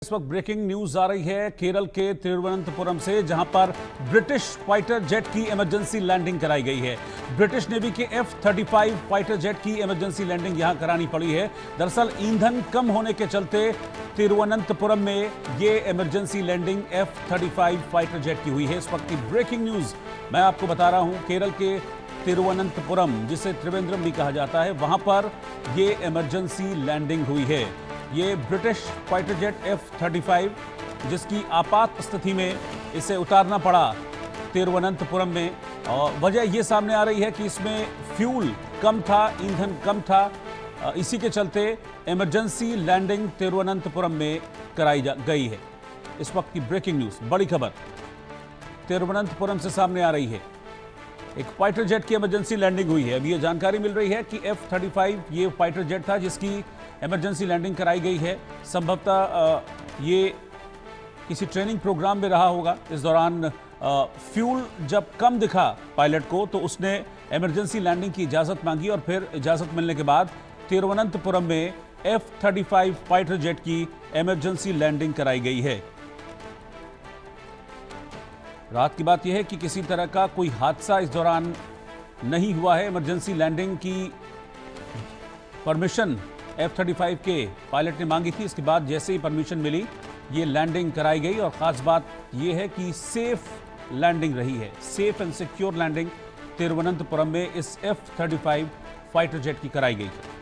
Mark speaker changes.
Speaker 1: इस वक्त breaking news आ रही है केरल के तिरुवनंतपुरम से, जहां पर ब्रिटिश फाइटर जेट की इमरजेंसी लैंडिंग कराई गई है। ब्रिटिश नेवी के F-35 फाइटर जेट की इमरजेंसी लैंडिंग यहां करानी पड़ी है। दरअसल ईंधन कम होने के चलते तिरुवनंतपुरम में ये emergency landing F-35 fighter jet की हुई है। इस वक्त की ब्रेकिंग न्यूज मैं आपको बता रहा हूं। केरल के तिरुवनंतपुरम, जिसे त्रिवेंद्रम भी कहा जाता है, वहां पर ये इमरजेंसी लैंडिंग हुई है। ये ब्रिटिश फाइटर जेट F-35, जिसकी आपात स्थिति में इसे उतारना पड़ा तिरुवनंतपुरम में, और वजह ये सामने आ रही है कि इसमें फ्यूल कम था, ईंधन कम था। इसी के चलते इमरजेंसी लैंडिंग तिरुवनंतपुरम में कराई गई है। इस वक्त की ब्रेकिंग न्यूज, बड़ी खबर तिरुवनंतपुरम से सामने आ रही है। एक फाइटर जेट की इमरजेंसी लैंडिंग हुई है। अभी ये जानकारी मिल रही है कि F-35 ये फाइटर जेट था जिसकी इमरजेंसी लैंडिंग कराई गई है। संभवतः ये किसी ट्रेनिंग प्रोग्राम में रहा होगा। इस दौरान फ्यूल जब कम दिखा पायलट को, तो उसने इमरजेंसी लैंडिंग की इजाज़त मांगी और फिर इजाज़त मिलने के बाद तिरुवनंतपुरम में F-35 फाइटर जेट की इमरजेंसी लैंडिंग कराई गई है। रात की बात यह है कि किसी तरह का कोई हादसा इस दौरान नहीं हुआ है। इमरजेंसी लैंडिंग की परमिशन F-35 के पायलट ने मांगी थी। इसके बाद जैसे ही परमिशन मिली, ये लैंडिंग कराई गई। और ख़ास बात यह है कि सेफ लैंडिंग रही है, safe and secure landing Thiruvananthapuram में इस F-35 फाइटर जेट की कराई गई है।